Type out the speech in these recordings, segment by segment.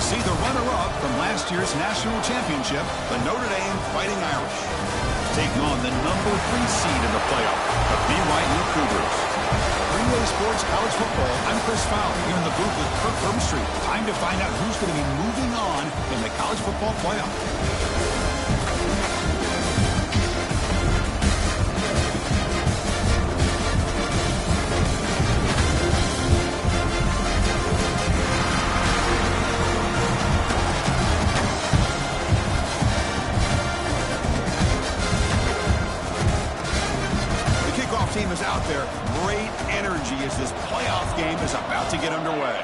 see the runner-up from last year's national championship, the Notre Dame Fighting Irish, taking on the #3 seed in the playoff, the BYU Cougars. Three-Way Sports College Football, I'm Chris Fowler, here in the booth with Kirk Herbstreit. Time to find out who's going to be moving on in the college football playoff. Team is out there. Great energy as this playoff game is about to get underway.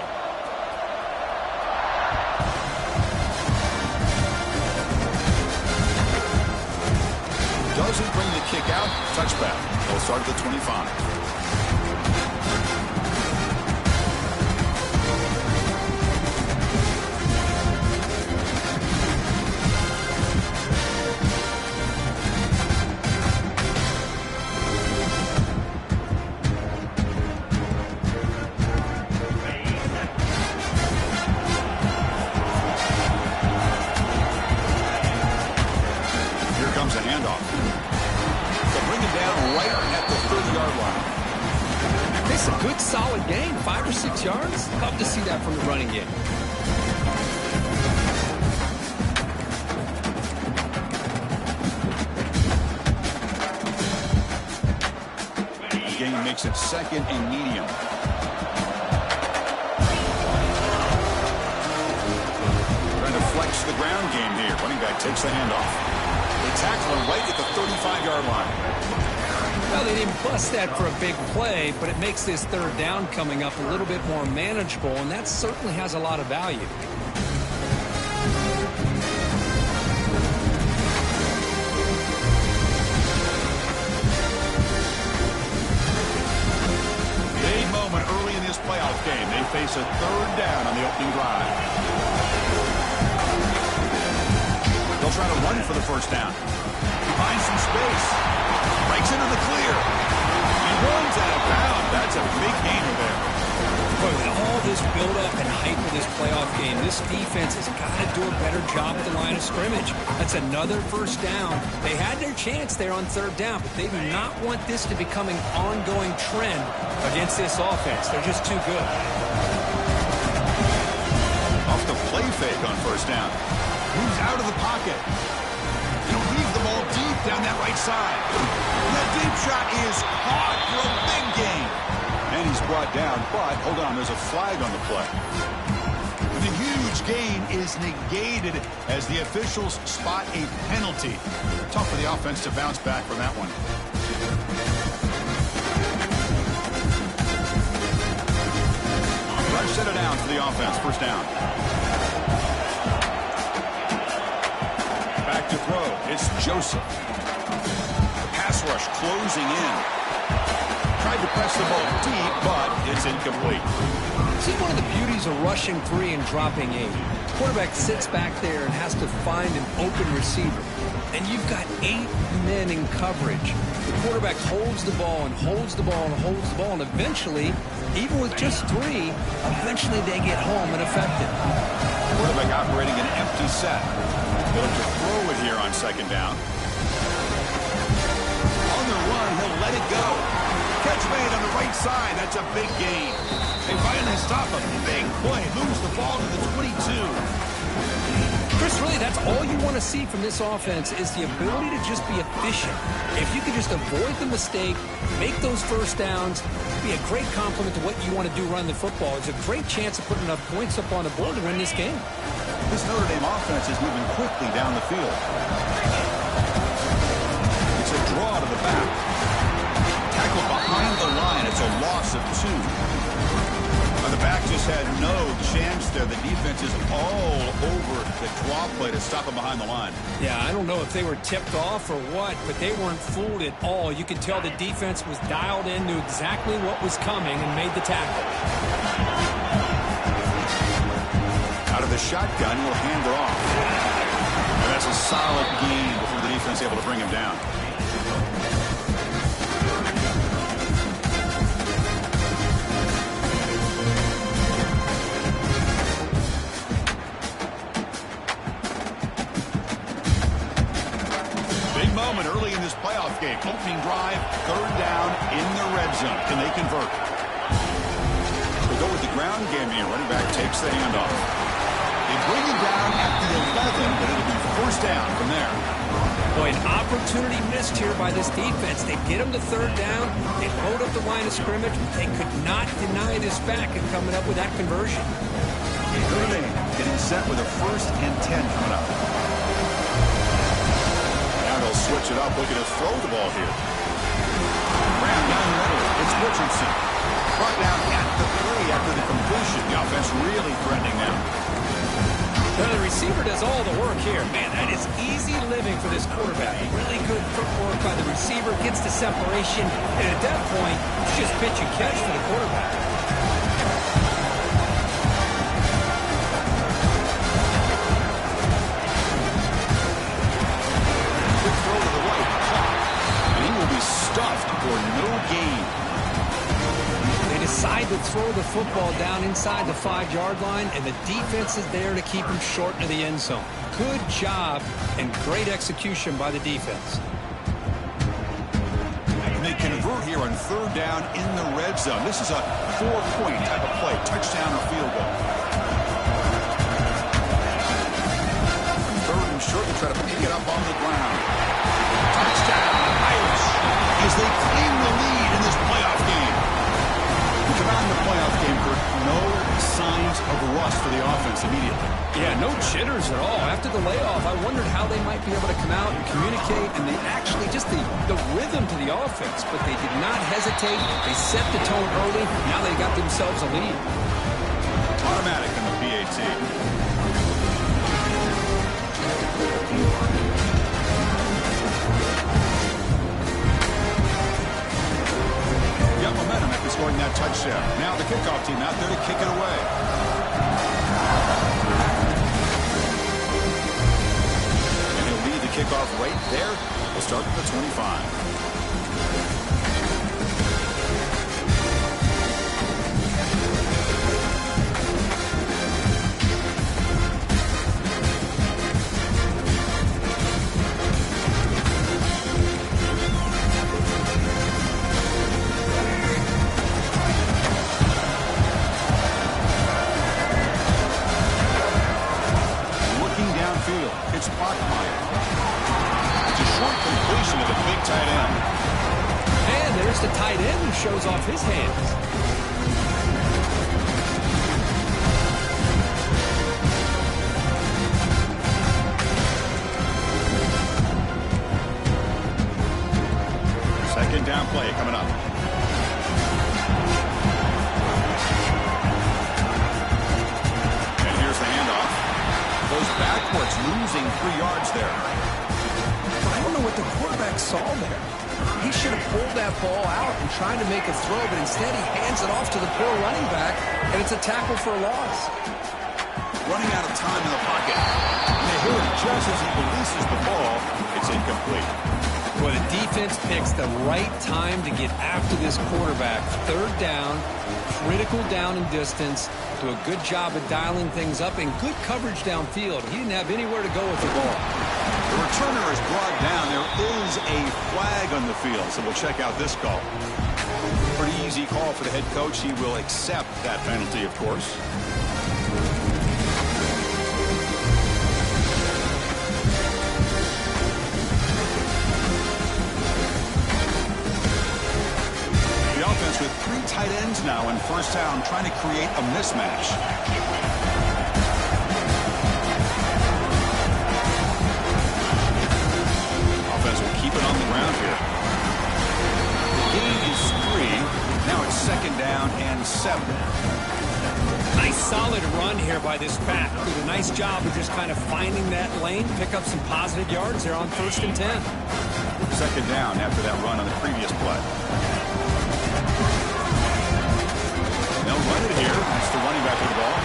Doesn't bring the kick out. Touchback. They'll start at the 25. Solid gain, 5 or 6 yards. Love to see that from the running game. Game makes it second and medium. Trying to flex the ground game here. Running back takes the handoff. They tackle him right at the 35-yard line. Well, they didn't bust that for a big play, but it makes this third down coming up a little bit more manageable, and that certainly has a lot of value. Big moment early in this playoff game. They face a third down on the opening drive. They'll try to run for the first down. He finds some space. Breaks into the clear. He runs out of bounds. That's a big gainer there. Boy, with all this build-up and hype of this playoff game, this defense has got to do a better job at the line of scrimmage. That's another first down. They had their chance there on third down, but they do not want this to become an ongoing trend against this offense. They're just too good. Off the play fake on first down. Moves out of the pocket. He'll leave the ball deep down that right side. That deep shot is caught for a big gain. And he's brought down, but hold on, there's a flag on the play. The huge gain is negated as the officials spot a penalty. Tough for the offense to bounce back from that one. Rush set it down for the offense. First down. Back to throw. It's Joseph. The pass rush closing in. Tried to press the ball deep, but it's incomplete. See one of the beauties of rushing 3 and dropping 8. The quarterback sits back there and has to find an open receiver. And you've got 8 men in coverage. The quarterback holds the ball and holds the ball and holds the ball, and eventually, even with just 3, eventually they get home and effective. Quarterback operating an empty set. He'll look to throw it here on second down. On the run, he'll let it go. Catch made on the right side. That's a big gain. They finally stop a big play. Moves the ball to the 22. Chris, really, that's all you want to see from this offense is the ability to just be efficient. If you can just avoid the mistake, make those first downs, be a great compliment to what you want to do running the football. It's a great chance to put enough points up on the board to win this game. This Notre Dame offense is moving quickly down the field. It's a draw to the back. Tackled behind the line. It's a loss of 2. The back just had no chance there. The defense is all over the draw play to stop him behind the line. Yeah, I don't know if they were tipped off or what, but they weren't fooled at all. You could tell the defense was dialed in, knew exactly what was coming, and made the tackle. Out of the shotgun, he'll hand it off. And that's a solid gain before the defense able to bring him down. this playoff game. Opening drive, third down in the red zone. Can they convert? They go with the ground game here. Running back takes the handoff. They bring it down at the 11, but it'll be first down from there. Boy, an opportunity missed here by this defense. They get them to third down. They load up the line of scrimmage. They could not deny this back and coming up with that conversion. Gurley getting set with a 1st and 10 coming up. Now they'll switch it up, looking to throw the ball here. Brown down the middle. It's Richardson. Brought down at the 3 after the completion. The offense really threatening now. Well, the receiver does all the work here. Man, that is easy living for this quarterback. Really good footwork by the receiver. Gets the separation. And at that point, it's just pitch and catch for the quarterback. Quick throw to the right. And he will be stuffed for no gain. They decide to throw the football down inside the 5-yard line, and the defense is there to keep him short of the end zone. Good job and great execution by the defense. And they convert here on third down in the red zone. This is a 4-point type of play, touchdown or field goal. Third and short, they try to pick it up on the ground. Touchdown, Irish, as they claim the lead in this playoff game. Come on, the playoff game, Kurt. No signs of rust for the offense immediately. Yeah, no jitters at all. After the layoff, I wondered how they might be able to come out and communicate, and they actually just the rhythm to the offense, but they did not hesitate. They set the tone early. Now they got themselves a lead. Automatic in the PAT. Got momentum after scoring that touchdown. Now the kickoff team out there to kick it away. And he'll lead the kickoff right there. We'll start at the 25. It's Bachmeier. It's a short completion of the big tight end. And there's the tight end who shows off his hands. Second down play coming up. And here's the handoff. Goes backwards, losing 3 yards there. I don't know what the quarterback saw there. He should have pulled that ball out and tried to make a throw, but instead he hands it off to the poor running back, and it's a tackle for a loss. Running out of time in the pocket. And they hear it just as he releases the ball. It's incomplete. Well, the defense picks the right time to get after this quarterback. Third down, critical down and distance. Do a good job of dialing things up and good coverage downfield. He didn't have anywhere to go with the ball. The returner is brought down. There is a flag on the field, so we'll check out this call. Pretty easy call for the head coach. He will accept that penalty, of course. The offense with 3 tight ends now in first down, trying to create a mismatch. Keep it on the ground here. The gain is 3. Now it's second down and 7. Nice solid run here by this back. Did a nice job of just kind of finding that lane, pick up some positive yards there on 1st and 10. Second down after that run on the previous play. They'll run it here. That's the running back with the ball.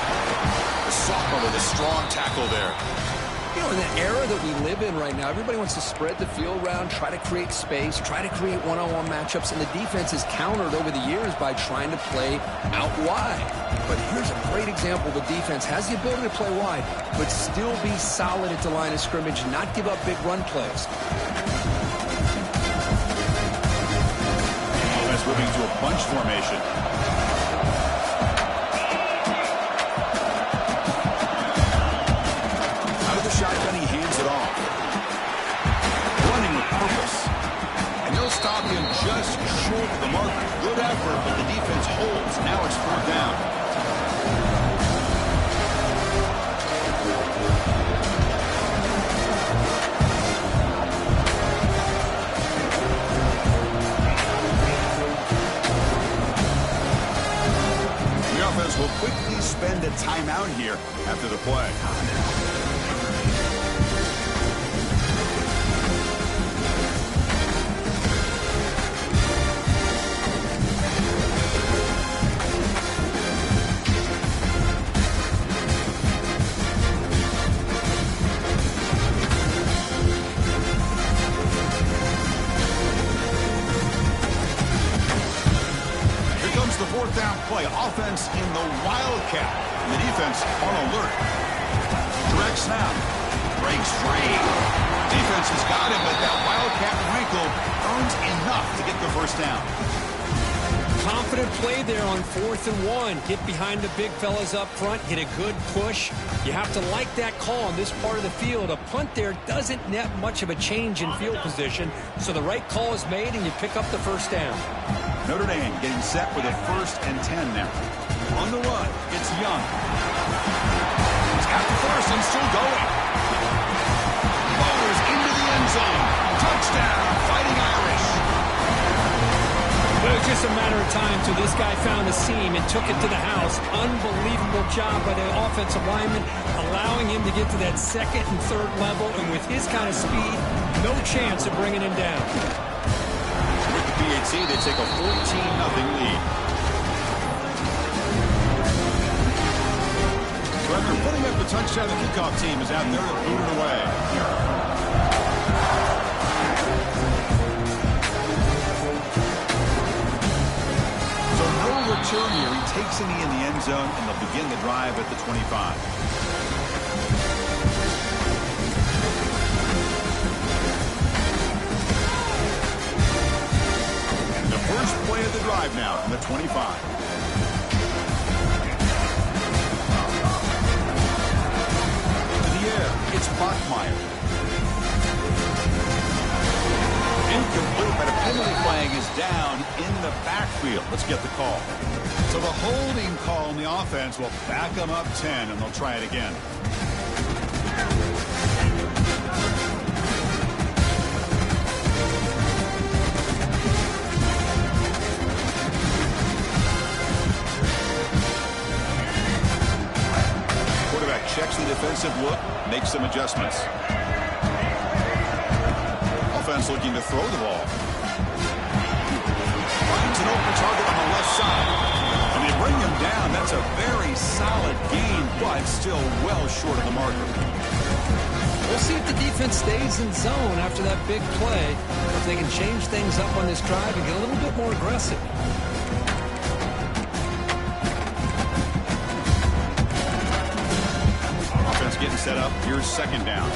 The sophomore with a strong tackle there. You know, in the era that we live in right now, everybody wants to spread the field around, try to create space, try to create one-on-one matchups, and the defense is countered over the years by trying to play out wide. But here's a great example. The defense has the ability to play wide, but still be solid at the line of scrimmage, not give up big run plays. moving to a bunch formation. Out of the shotgun, he hands it off. Running with purpose. And they'll stop him just short of the marker. Good effort, but the defense holds. Now it's 4th down. Will quickly spend a timeout here after the play. The 4th down play. Offense in the Wildcat. And the defense on alert. Direct snap. Breaks free. Defense has got him, but that Wildcat wrinkle earns enough to get the 1st down. Confident play there on 4th and 1. Get behind the big fellas up front. Get a good push. You have to like that call on this part of the field. A punt there doesn't net much of a change in field position. So the right call is made, and you pick up the 1st down. Notre Dame getting set with a 1st and 10 now. On the run, it's Young. He's got the 1st and still going. Bowers into the end zone. Touchdown, Fighting Irish. It was just a matter of time till this guy found a seam and took it to the house. Unbelievable job by the offensive lineman, allowing him to get to that 2nd and 3rd level. And with his kind of speed, no chance of bringing him down. PAT, they take a 14-0 lead. So after putting up the touchdown, the kickoff team is out there to boot it away. So no return here. He takes it in the end zone, and they'll begin the drive at the 25. First play of the drive now from the 25. To the air, it's Bachmeier. Incomplete, but a penalty flag is down in the backfield. Let's get the call. So the holding call on the offense will back them up 10, and they'll try it again. Checks the defensive look, makes some adjustments. Offense looking to throw the ball. Finds an open target on the left side. And they bring him down. That's a very solid gain, but still well short of the marker. We'll see if the defense stays in zone after that big play. If they can change things up on this drive and get a little bit more aggressive. Getting set up. Here's 2nd down.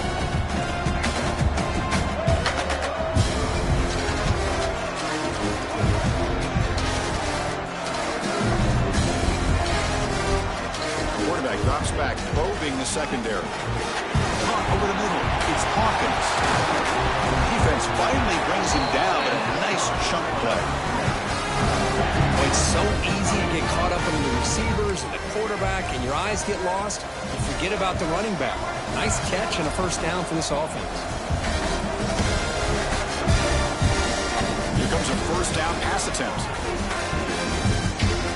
Quarterback drops back, probing the secondary. Over the middle, it's Hawkins. Defense finally brings him down, but a nice chunk play. Oh, it's so easy to get caught up in the receivers and the quarterback, and your eyes get lost. You forget about the running back. Nice catch and a 1st down for this offense. Here comes a 1st down pass attempt.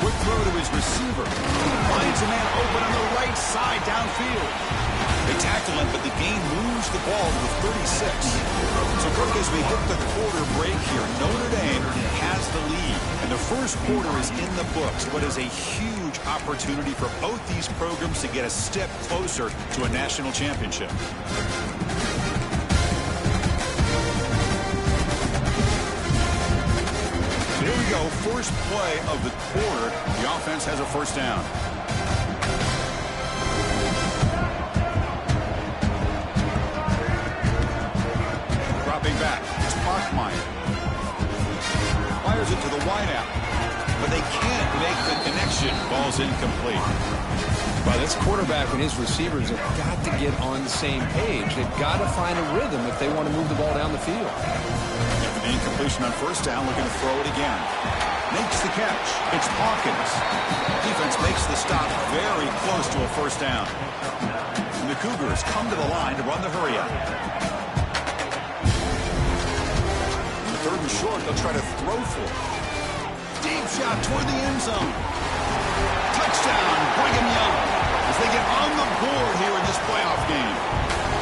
Quick throw to his receiver. Finds a man open on the right side downfield. They tackle him, but the game moves the ball to the 36. So, Kirk, as we hit the quarter break here, Notre Dame has the lead. And the first quarter is in the books. What is a huge opportunity for both these programs to get a step closer to a national championship. So here we go. First play of the quarter. The offense has a 1st down. Back. It's Bachmeier. Fires it to the wide wideout. But they can't make the connection. Ball's incomplete. Well, this quarterback and his receivers have got to get on the same page. They've got to find a rhythm if they want to move the ball down the field. After the incompletion on first down, looking to throw it again. Makes the catch. It's Hawkins. Defense makes the stop very close to a first down. And the Cougars come to the line to run the hurry up. On the 3rd and short, they'll try to throw for it. Deep shot toward the end zone. Touchdown, Brigham Young, as they get on the board here in this playoff game.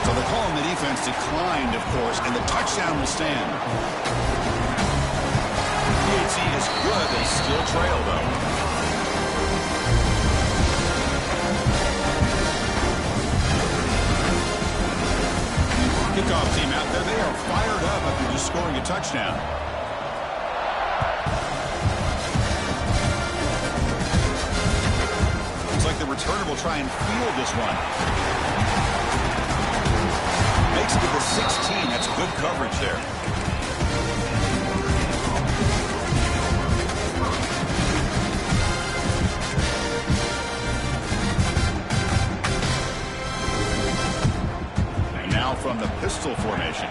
So the call on the defense declined, of course, and the touchdown will stand. PHC is good. They still trail, though. Kickoff team out there. They are fired up after just scoring a touchdown. Looks like the returner will try and field this one. Makes it to the 16. That's good coverage there. And now from the pistol formation.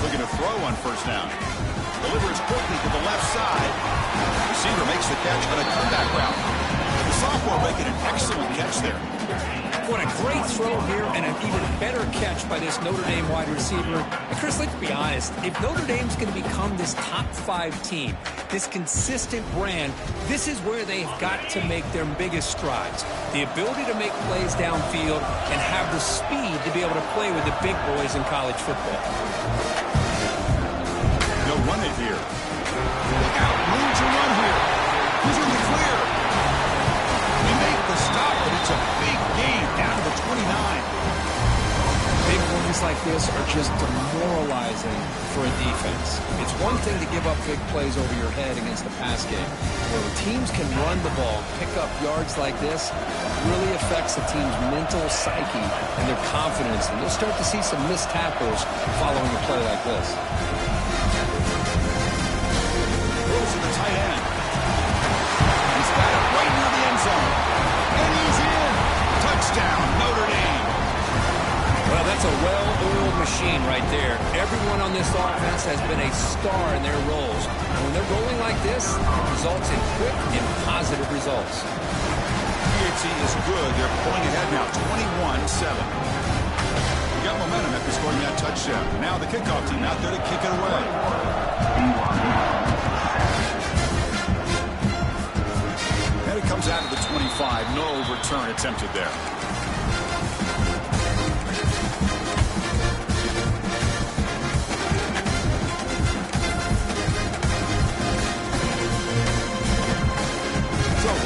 Looking to throw on first down. Delivers quickly to the left side. Receiver makes the catch on a comeback route. The sophomore making an excellent catch there. What a great throw here and an even better catch by this Notre Dame wide receiver. And Chris, let's be honest. If Notre Dame's going to become this top 5 team, this consistent brand, this is where they've got to make their biggest strides. The ability to make plays downfield and have the speed to be able to play with the big boys in college football. They'll run it here. Look out. Room to run here. Who's in the clear? They make the stop, but it's a big gain down to the 29. Big plays like this are just demoralizing for a defense. It's one thing to give up big plays over your head against the pass game. When teams can run the ball, pick up yards like this, it really affects the team's mental psyche and their confidence. And you'll start to see some missed tackles following a play like this. Throws to the tight end. He's got it right near the end zone. And he's in. Touchdown, Notre Dame. Well, that's a well-oiled machine right there. Everyone on this offense has been a star in their roles. And when they're rolling like this, it results in quick and positive results. PHC is good. They're pulling ahead now, 21-7. We got momentum after scoring that touchdown. Now the kickoff team out there to kick it away. And it comes out of the 25. No return attempted there.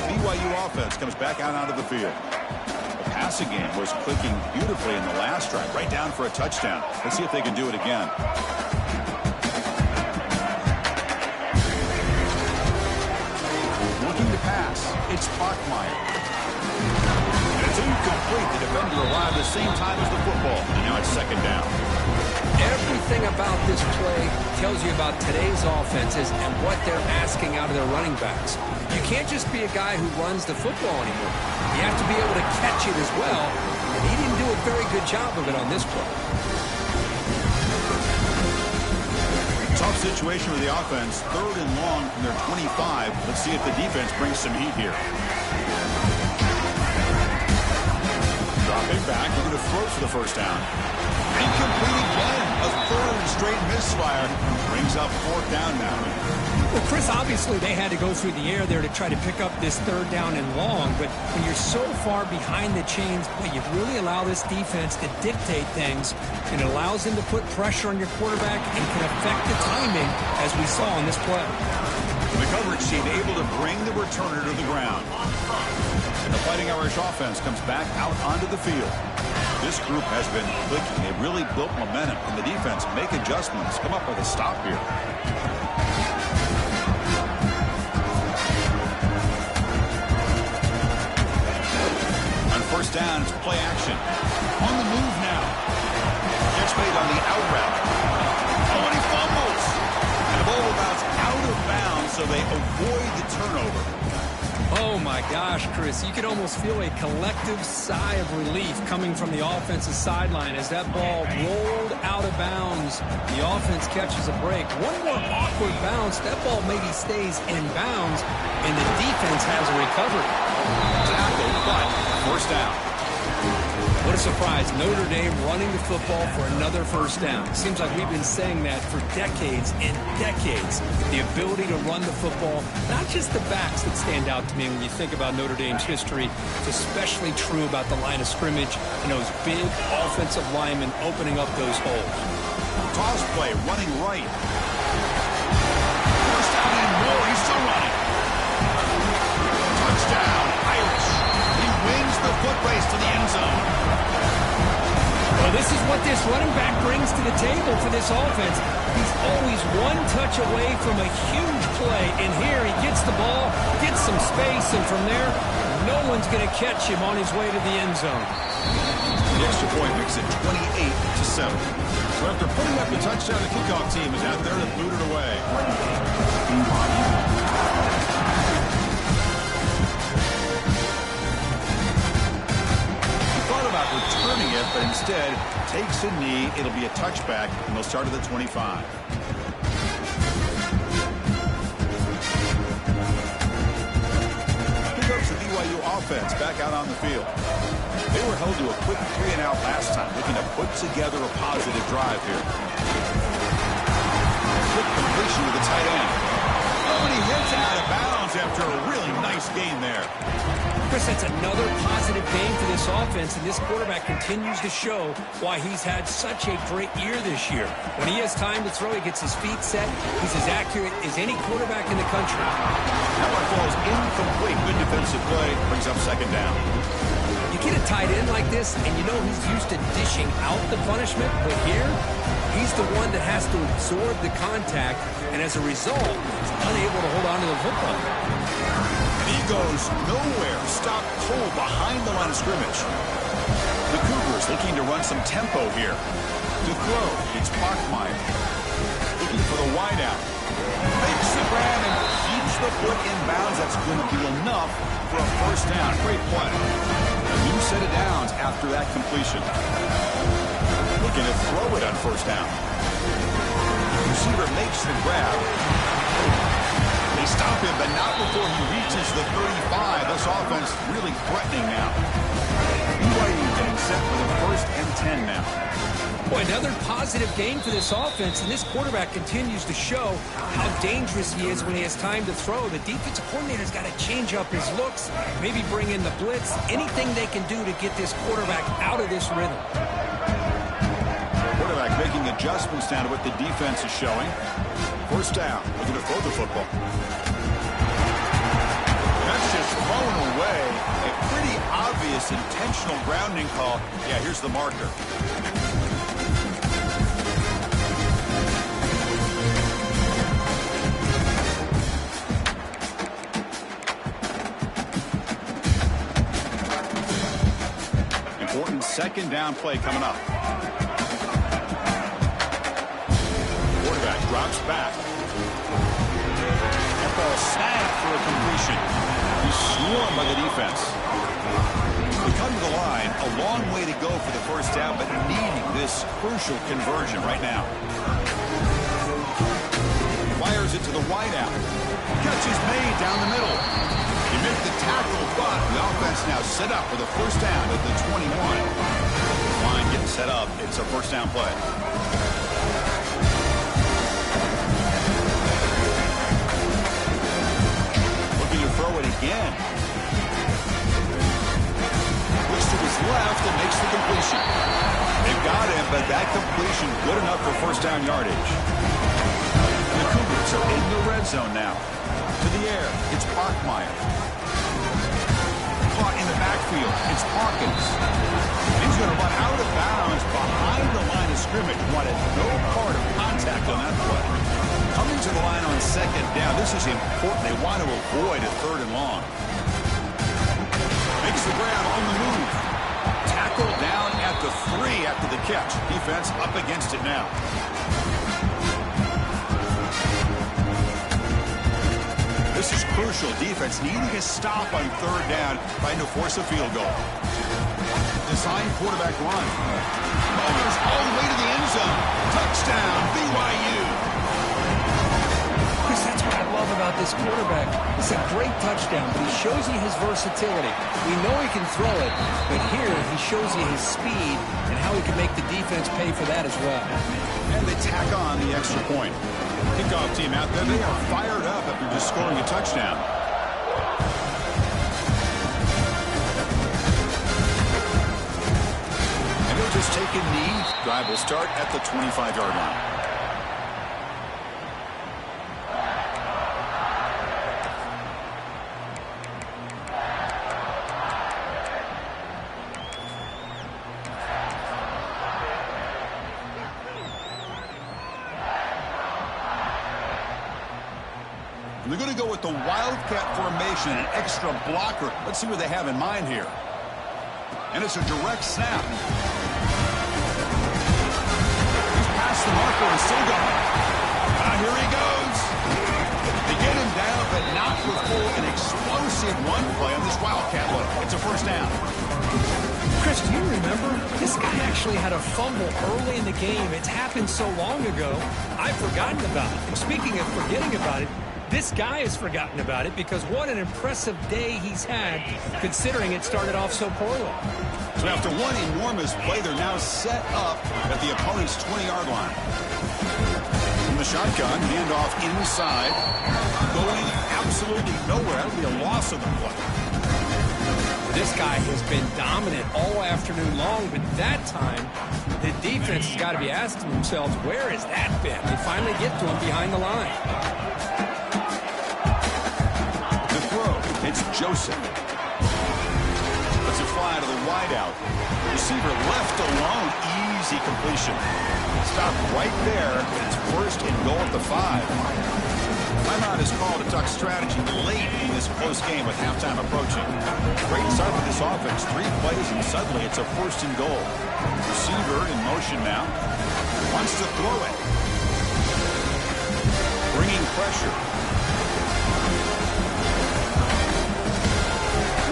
BYU offense comes back out onto the field. The passing game was clicking beautifully in the last drive, right down for a touchdown. Let's see if they can do it again. Looking to pass. It's Bachmeier. And it's incomplete. The defender arrived the same time as the football. And now it's second down. Everything about this play tells you about today's offenses and what they're asking out of their running backs. You can't just be a guy who runs the football anymore. You have to be able to catch it as well. And he didn't do a very good job of it on this play. Tough situation with the offense. 3rd and long from their 25. Let's see if the defense brings some heat here. Dropping back. They're going to throw for the first down. Incomplete again. A 3rd straight misfire. Brings up 4th down now. Well, Chris, obviously they had to go through the air there to try to pick up this 3rd down and long, but when you're so far behind the chains, boy, you really allow this defense to dictate things, and it allows them to put pressure on your quarterback and can affect the timing, as we saw in this play. The coverage team able to bring the returner to the ground. And the Fighting Irish offense comes back out onto the field. This group has been clicking. They've really built momentum, and the defense make adjustments, come up with a stop here. first down, it's play action. On the move now. Catch made on the out route. Oh, and he fumbles. And the ball bounce out of bounds, so they avoid the turnover. Oh, my gosh, Chris. You could almost feel a collective sigh of relief coming from the offensive sideline as that ball rolled out of bounds. The offense catches a break. One more awkward bounce. That ball maybe stays in bounds, and the defense has a recovery. Tackle, but first down. What a surprise. Notre Dame running the football for another first down. Seems like we've been saying that for decades and decades. The ability to run the football, not just the backs that stand out to me when you think about Notre Dame's history. It's especially true about the line of scrimmage and those big offensive linemen opening up those holes. Toss play, running right. First down and more. He's still running. Touchdown, Irish. He wins the foot race to the end zone. Well, this is what this running back brings to the table for this offense. He's always one touch away from a huge play, and here he gets the ball, gets some space, and from there, no one's going to catch him on his way to the end zone. The extra point makes it 28-7. So after putting up the touchdown, the kickoff team is out there to boot it away. Returning it, but instead takes a knee. It'll be a touchback, and they'll start at the 25. Here goes the BYU offense back out on the field. They were held to a quick 3-and-out last time, looking to put together a positive drive here. Quick completion to the tight end. Oh, and he hits it out of bounds after a really nice gain there. Chris, that's another positive game for this offense, and this quarterback continues to show why he's had such a great year this year. When he has time to throw, he gets his feet set. He's as accurate as any quarterback in the country. That one falls incomplete. Good defensive play. Brings up second down. You get a tight end like this, and you know he's used to dishing out the punishment, but here, he's the one that has to absorb the contact, and as a result, he's unable to hold on to the football. He goes nowhere. Stopped cold behind the line of scrimmage. The Cougars looking to run some tempo here. To throw, it's Bachmeier. Looking for the wideout. Makes the grab and keeps the foot in bounds. That's going to be enough for a first down. Great play. A new set of downs after that completion. Looking to throw it on first down. Receiver makes the grab. They stop him, but not before he reaches the 35. This offense really threatening now. BYU getting set for the first and 10 now. Boy, another positive game for this offense, and this quarterback continues to show how dangerous he is when he has time to throw. The defensive coordinator's got to change up his looks, maybe bring in the blitz, anything they can do to get this quarterback out of this rhythm. Quarterback making adjustments down to what the defense is showing. First down, looking to throw the football. That's just thrown away. A pretty obvious intentional grounding call. Yeah, here's the marker. Important second down play coming up. Quarterback drops back. That ball snagged for a completion. He's swarmed by the defense. We come to the line, a long way to go for the first down, but needing this crucial conversion right now. Fires it to the wideout. Catch is made down the middle. He missed the tackle, but the offense now set up for the first down at the 21. Line getting set up. It's a first down play. Throw it again. Looks to his left and makes the completion. They've got him, but that completion good enough for first down yardage. And the Cougars are in the red zone now. To the air, it's Bachmeier. Caught in the backfield, it's Hawkins. He's going to run out of bounds behind the line of scrimmage. Wanted no part of contact on that play. Coming to the line on second down. This is important. They want to avoid a third and long. Makes the grab on the move. the 3 after the catch. Defense up against it now. This is crucial. Defense needing a stop on 3rd down, trying to force a field goal. Design quarterback run. Goes all the way to the end zone. Touchdown, BYU. Chris, that's what I love about this quarterback. It's a great touchdown, but he shows you his versatility. We know he can throw it, but here he shows you his speed and how he can make the defense pay for that as well. And they tack on the extra point. Kickoff team out there, they are fired up after just scoring a touchdown. And they'll just take a knee. Drive will start at the 25-yard line. And they're going to go with the Wildcat formation, an extra blocker. Let's see what they have in mind here. And it's a direct snap. He's past the marker and still going. Here he goes. They get him down, but not before an explosive run play on this Wildcat look. It's a first down. Chris, do you remember? This guy actually had a fumble early in the game. It's happened so long ago, I've forgotten about it. And speaking of forgetting about it, this guy has forgotten about it because what an impressive day he's had, considering it started off so poorly. So after one enormous play, they're now set up at the opponent's 20-yard line. From the shotgun, handoff inside, going absolutely nowhere. That would be a loss of the play. This guy has been dominant all afternoon long, but that time, the defense has got to be asking themselves, where has that been? They finally get to him behind the line. The throw, it's Joseph. Let's it fly to the wideout. Receiver left alone, easy completion. Stop right there, it's 1st and goal at the 5. Timeout is called to talk strategy late in this close game with halftime approaching. Great start with this offense. 3 plays and suddenly it's a 1st and goal. Receiver in motion now. Wants to throw it. Bringing pressure.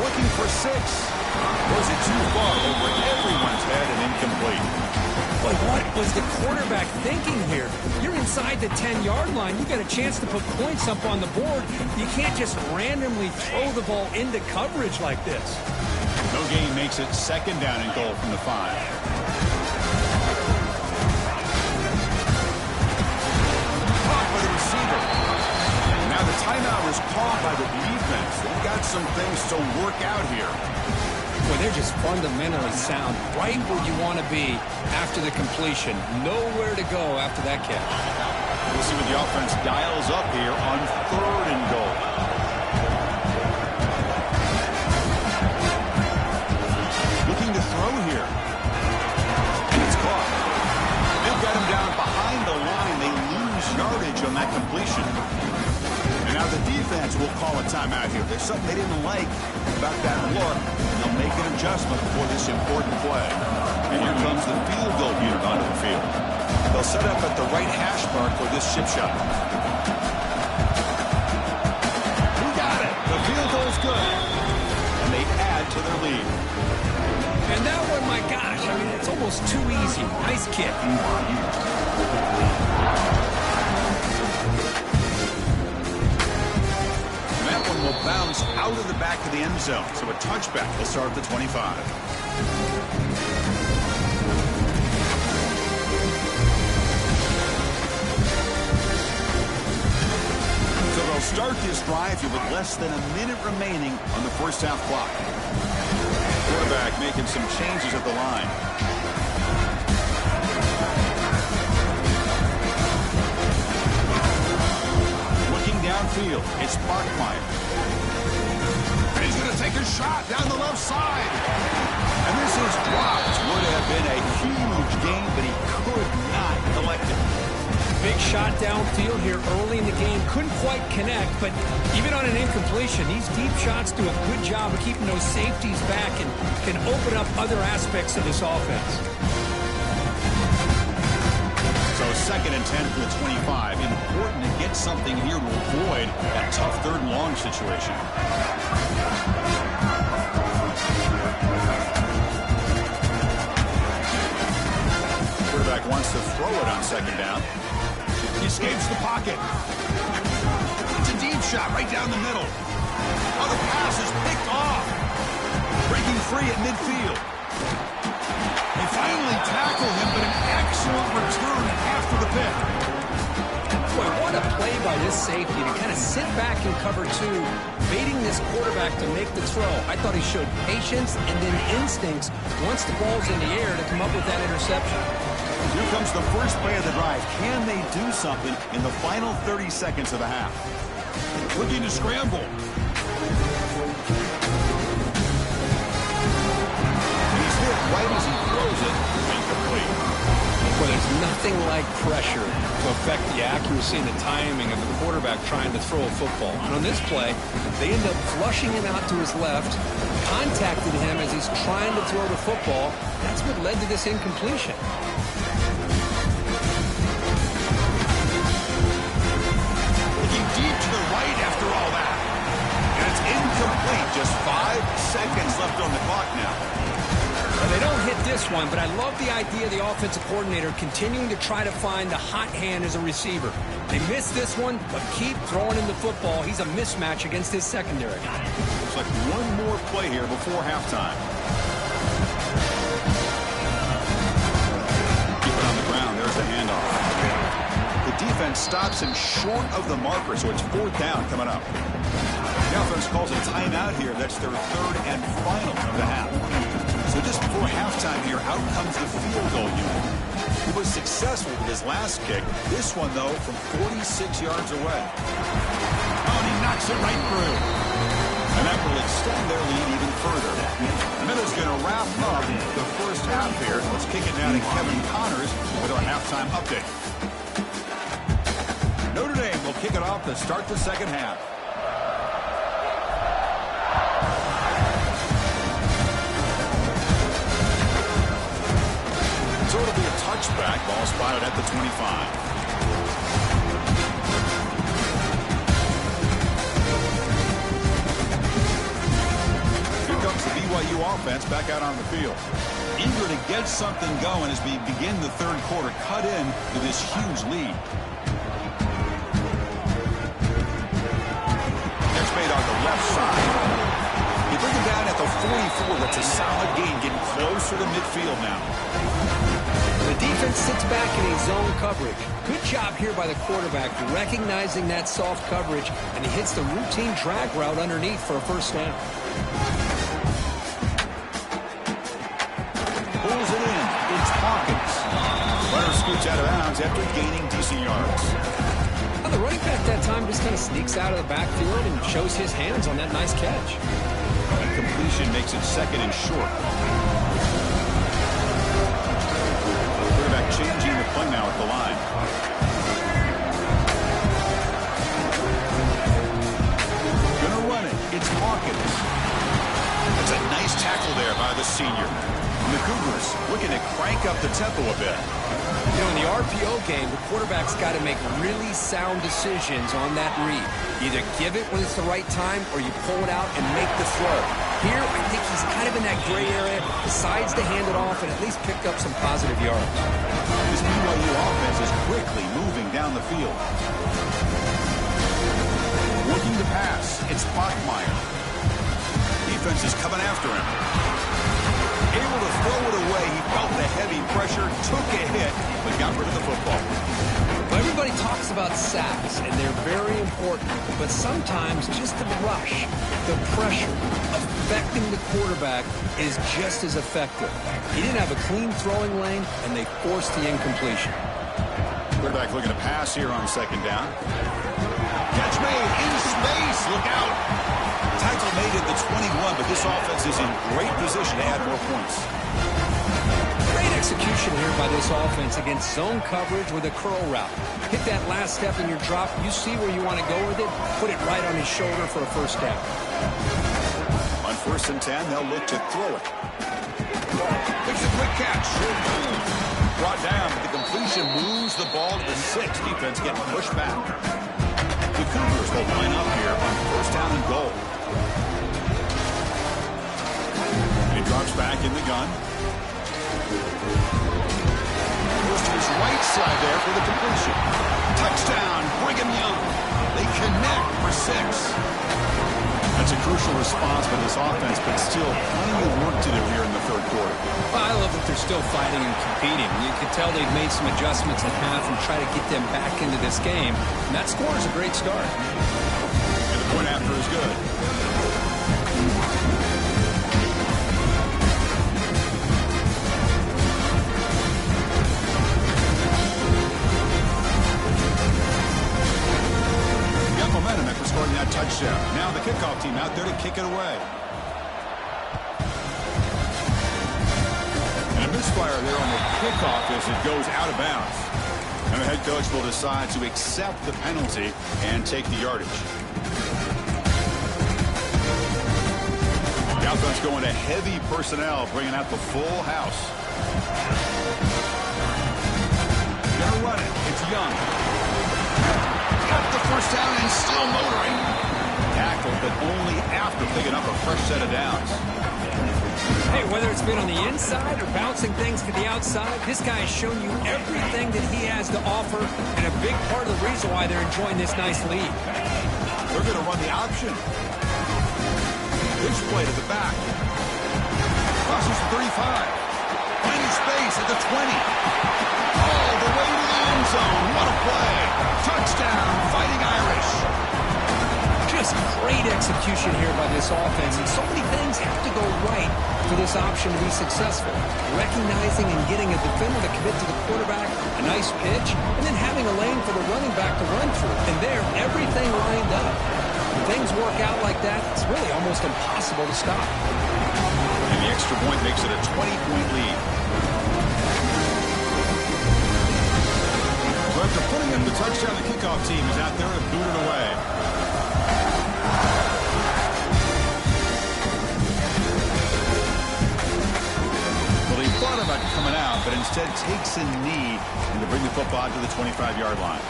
Looking for 6. Was it too far over everyone's head and incomplete? But what was the quarterback thinking here? You're inside the 10-yard line. You got a chance to put points up on the board. You can't just randomly throw the ball into coverage like this. No gain makes it 2nd down and goal from the 5. Caught by the receiver. Now the timeout is called by the defense. They've got some things to work out here. Well, they're just fundamentally sound, right where you want to be after the completion. Nowhere to go after that catch. We'll see what the offense dials up here on 3rd and goal. Looking to throw here. And it's caught. They've got him down behind the line. They lose yardage on that completion. And now the defense will call a timeout here. There's something they didn't like about that look. They'll make an adjustment for this important play. And here comes the field goal unit onto the field. They'll set up at the right hash mark for this chip shot. Who got it? The field goal's good. And they add to their lead. And that one, my gosh, I mean, it's almost too easy. Nice kick. Will bounce out of the back of the end zone. So a touchback will start at the 25. So they'll start this drive here with less than a minute remaining on the 1st half clock. Quarterback making some changes at the line. Looking downfield, it's Markmeyer. And he's going to take a shot down the left side. And this is dropped. Would have been a huge gain, but he could not collect it. big shot downfield here early in the game. Couldn't quite connect, but even on an incompletion, these deep shots do a good job of keeping those safeties back and can open up other aspects of this offense. So 2nd and 10 for the 25. Important to get something here to avoid that tough 3rd and long situation. Quarterback wants to throw it on 2nd down. He escapes the pocket. It's a deep shot right down the middle. Oh, the pass is picked off. Breaking free at midfield. They finally tackle him, but an excellent return after the pick. Boy, what a play by this safety to kind of sit back in cover 2, baiting this quarterback to make the throw. I thought he showed patience and then instincts once the ball's in the air to come up with that interception. Here comes the first play of the drive. Can they do something in the final 30 seconds of the half? Looking to scramble. He's hit right as he throws it. Incomplete. Well, there's nothing like pressure to affect the accuracy and the timing of the quarterback trying to throw a football. And on this play, they end up flushing him out to his left, contacted him as he's trying to throw the football. That's what led to this incompletion. Looking deep to the right after all that. And it's incomplete. Just 5 seconds left on the clock now. Well, they don't hit this one, but I love the idea of the offensive coordinator continuing to try to find the hot hand as a receiver. They missed this one, but keep throwing him the football. He's a mismatch against his secondary. Looks like one more play here before halftime. Keep it on the ground. There's the handoff. The defense stops him short of the marker, so it's 4th down coming up. The offense calls a timeout here. That's their 3rd and final of the half. So just before halftime here, out comes the field goal unit. He was successful with his last kick. This one, though, from 46 yards away. Oh, and he knocks it right through. And that will extend their lead even further. The Miller's going to wrap up the first half here. Let's kick it down to Kevin Connors with our halftime update. Notre Dame will kick it off to start the second half. So it'll be a touchback. Ball spotted at the 25. Here comes the BYU offense back out on the field. Eager to get something going as we begin the 3rd quarter. Cut in to this huge lead. Catch made on the left side. You bring him down at the 44. That's a solid gain, getting closer to midfield now. The defense sits back in a zone coverage. Good job here by the quarterback, recognizing that soft coverage, and he hits the routine drag route underneath for a first down. Pulls it in. It's Hawkins. Runner scoots out of bounds after gaining decent yards. Well, the running back that time just kind of sneaks out of the backfield and shows his hands on that nice catch. That completion makes it 2nd and short. Changing the play now at the line. Gonna run it. It's Hawkins. That's a nice tackle there by the senior. And the Cougars looking to crank up the tempo a bit. You know, in the RPO game, the quarterback's got to make really sound decisions on that read. Either give it when it's the right time or you pull it out and make the throw. Here, I think he's kind of in that gray area, decides to hand it off and at least pick up some positive yards. This BYU offense is quickly moving down the field. Looking to pass. It's Bachmeier. Defense is coming after him. Able to throw it away. He felt the heavy pressure, took a hit, but got rid of the football. Well, everybody talks about sacks, and they're very important, but sometimes just the rush, the pressure, affecting the quarterback is just as effective. He didn't have a clean throwing lane, and they forced the incompletion. Quarterback looking to pass here on 2nd down. Catch made in space. Look out. Tackle made at the 21, but this offense is in great position to add more points. Great execution here by this offense against zone coverage with a curl route. Hit that last step in your drop. You see where you want to go with it. Put it right on his shoulder for a first down. On 1st and 10, they'll look to throw it. Makes a quick catch. Brought down. The completion moves the ball to the 6. Defense getting pushed back. The Cougars will line up here on 1st down and goal. And he drops back in the gun. Goes to his right side there for the completion. Touchdown, Brigham Young. They connect for 6. That's a crucial response by this offense, but still plenty of work to do here in the 3rd quarter. Well, I love that they're still fighting and competing. You can tell they've made some adjustments at half and try to get them back into this game. And that score is a great start. And the point after is good. Momentum after scoring that touchdown. Now the kickoff team out there to kick it away. And a misfire there on the kickoff as it goes out of bounds. And the head coach will decide to accept the penalty and take the yardage. The offense going to heavy personnel, bringing out the full house. Gonna run it. It's Young. Got the first down and still motoring. Tackled, but only after picking up a fresh set of downs. Hey, whether it's been on the inside or bouncing things to the outside, this guy has shown you everything that he has to offer, and a big part of the reason why they're enjoying this nice lead. They're going to run the option. Pitch play to the back. Crosses the 35. Finding space at the 20. All the way to the end zone. What a play. Touchdown, Fighting Irish. Just great execution here by this offense. And so many things have to go right for this option to be successful. Recognizing and getting a defender to commit to the quarterback, a nice pitch, and then having a lane for the running back to run through. And there, everything lined up. When things work out like that, it's really almost impossible to stop. And the extra point makes it a 20-point lead. So after putting up the touchdown, the kickoff team is out there to boot it away. Well, he thought about coming out, but instead takes a knee and to bring the football to the 25-yard line.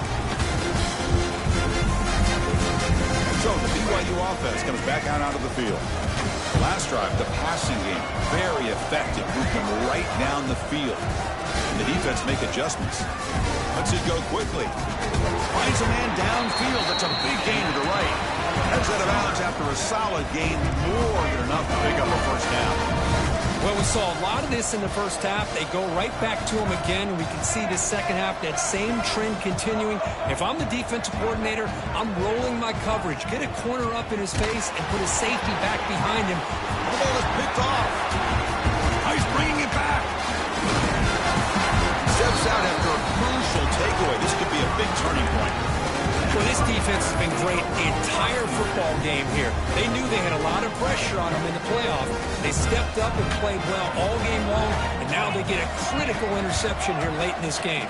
So the BYU offense comes back out onto the field. The last drive, the passing game, very effective, moving right down the field. And the defense make adjustments. Lets it go quickly. Finds a man downfield. That's a big gain to the right. Heads out of bounds after a solid gain, more than enough to pick up a first down. Well, we saw a lot of this in the first half. They go right back to him again. We can see the second half, that same trend continuing. If I'm the defensive coordinator, I'm rolling my coverage. Get a corner up in his face and put his safety back behind him. The ball is picked off. He's bringing it back. Steps out after a crucial takeaway. This could be a big turning point. Well, this defense has been great the entire football game here. They knew they had a lot of pressure on them in the playoff. They stepped up and played well all game long, and now they get a critical interception here late in this game.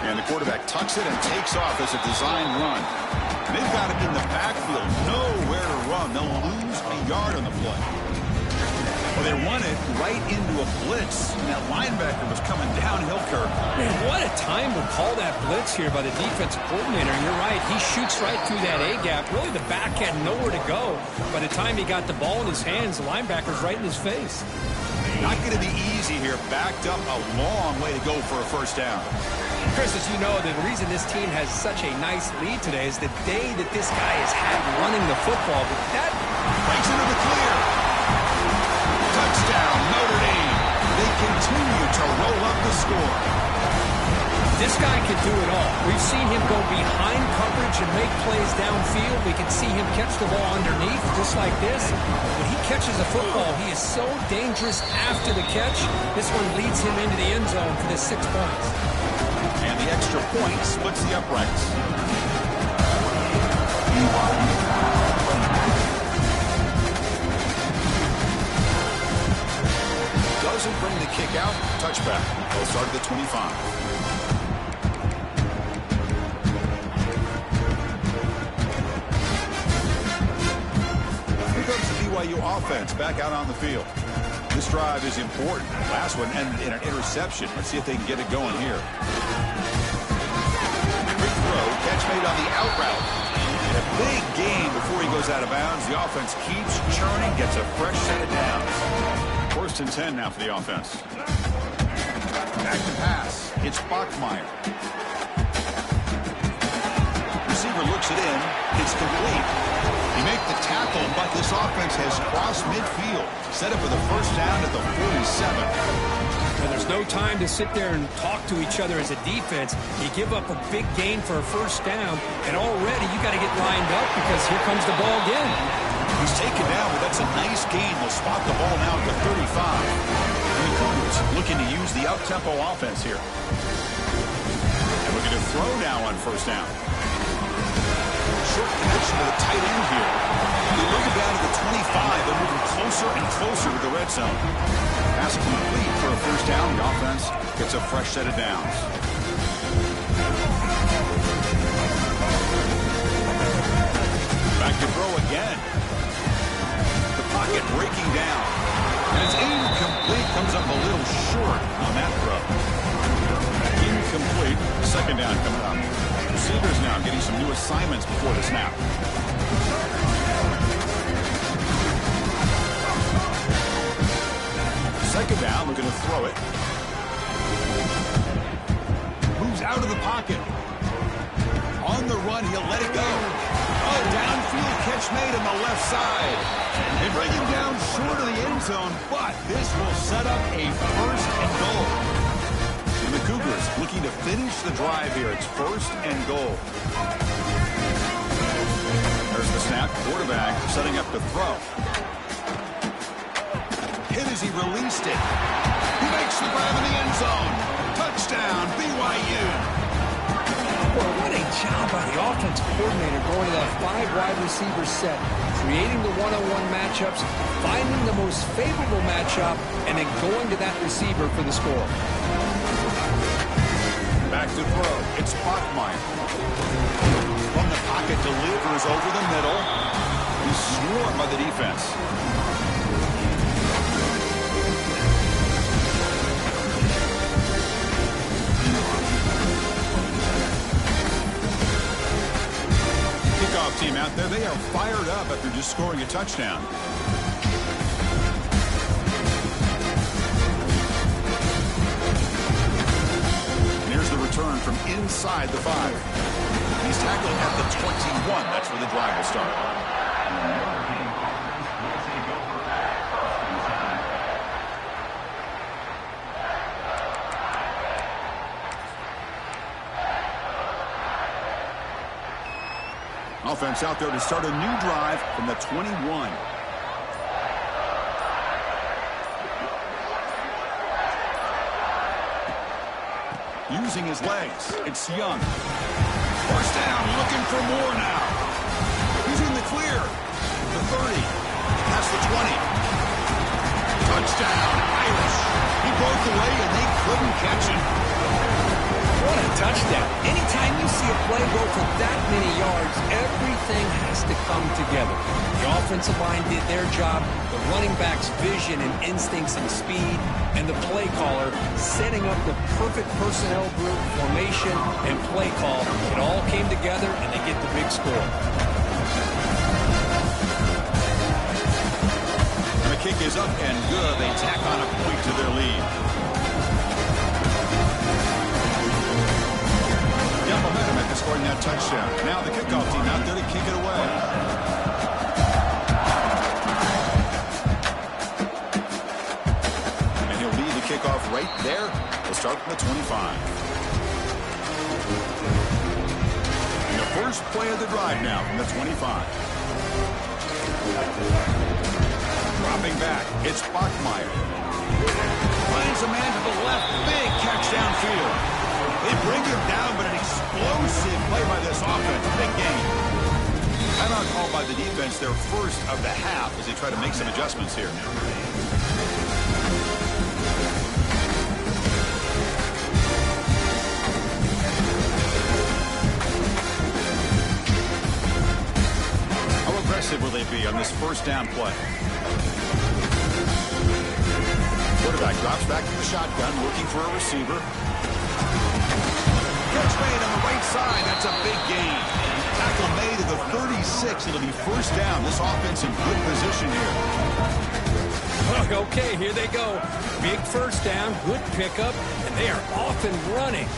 And the quarterback tucks it and takes off as a design run. They've got it in the backfield, nowhere to run. They'll lose a yard on the play. Well, they run it right into a blitz, and that linebacker was coming downhill, Kirk. Man, what a time to call that blitz here by the defensive coordinator. You're right. He shoots right through that A-gap. Really, the back had nowhere to go. By the time he got the ball in his hands, the linebacker's right in his face. Not going to be easy here. Backed up a long way to go for a first down. Chris, as you know, the reason this team has such a nice lead today is the day that this guy has had running the football. But that breaks into the clear. Touchdown, Notre Dame. They continue to roll up the score. This guy can do it all. We've seen him go behind coverage and make plays downfield. We can see him catch the ball underneath, just like this. When he catches a football, he is so dangerous after the catch. This one leads him into the end zone for the 6 points. And the extra point splits the uprights. doesn't bring the kick out. Touchback. They'll start at the 25. Here comes the BYU offense back out on the field. This drive is important. Last one ended in an interception. Let's see if they can get it going here. Quick throw. Catch made on the out route. And a big gain before he goes out of bounds. The offense keeps churning, gets a fresh set of downs. 1st and 10 now for the offense. Back to pass. It's Bachmeier. Receiver looks it in. It's complete. He make the tackle, but this offense has crossed midfield. Set up for the first down at the 47. And there's no time to sit there and talk to each other as a defense. You give up a big gain for a first down, and already you got to get lined up because here comes the ball again. He's taken down, but that's a nice gain. They'll spot the ball now at the 35. And the Cougars looking to use the up-tempo offense here. And we're going to throw now on first down. Short connection to the tight end here. They're looking down at the 25. They're moving closer and closer to the red zone. Pass complete for a first down. The offense gets a fresh set of downs. Back to throw again. The pocket breaking down. And it's incomplete. Comes up a little short on that throw. Incomplete. Second down coming up. Receivers now getting some new assignments before the snap. Second down, we're going to throw it. Moves out of the pocket. On the run, he'll let it go. Oh, downfield catch made on the left side. They bring him down short of the end zone, but this will set up a first and goal. And the Cougars looking to finish the drive here. It's first and goal. There's the snap. Quarterback setting up to throw. Hit as he released it. He makes the grab in the end zone. Touchdown, BYU. Well, what a job by the offensive coordinator going to that 5 wide receiver set, creating the one-on-one matchups, finding the most favorable matchup, and then going to that receiver for the score. Back to throw. It's Bachmeier. From the pocket, delivers over the middle. He's swarmed by the defense. Kickoff team out there, they are fired up after just scoring a touchdown. And here's the return from inside the 5. He's tackled at the 21. That's where the drive will start. Offense out there to start a new drive from the 21. Using his legs, it's Young. First down, looking for more now. He's in the clear. The 30, past the 20. Touchdown, Irish. He broke away and they couldn't catch him. What a touchdown. Anytime you see a play go for that many yards, everything has to come together. The offensive line did their job, the running back's vision and instincts and speed, and the play caller setting up the perfect personnel group, formation, and play call. It all came together, and they get the big score. And the kick is up and good. They tack on a point to their lead. Yeah, momentum after scoring that touchdown. Now the kickoff team out there to kick it away. And he'll lead the kickoff right there. We'll start from the 25. And the first play of the drive now from the 25. Dropping back, it's Bachmeier. Finds a man to the left, big catch downfield. They bring him down, but an explosive play by this offense. Big game. Timeout called by the defense, their first of the half, as they try to make some adjustments here. be on this first down play? Quarterback drops back to the shotgun, looking for a receiver. Catch made on the right side. That's a big gain. Tackle made at the 36. It'll be first down. This offense in good position here. Okay, here they go. Big first down, good pickup, and they are off and running.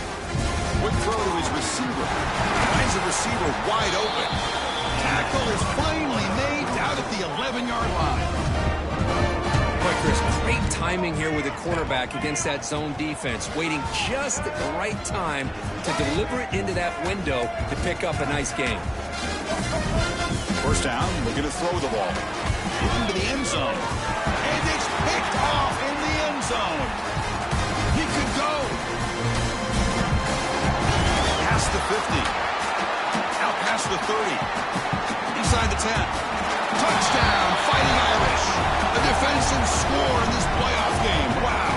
Quick throw to his receiver. Finds a receiver wide open. Tackle is finally made down at the 11-yard line. Boy, Chris, great timing here with the quarterback against that zone defense, waiting just at the right time to deliver it into that window to pick up a nice gain. First down, looking to throw the ball. Into the end zone. And it's picked off in the end zone. He could go. Past the 50. Out past the 30. Inside the 10. Touchdown, Fighting Irish. A defensive score in this playoff game. Wow.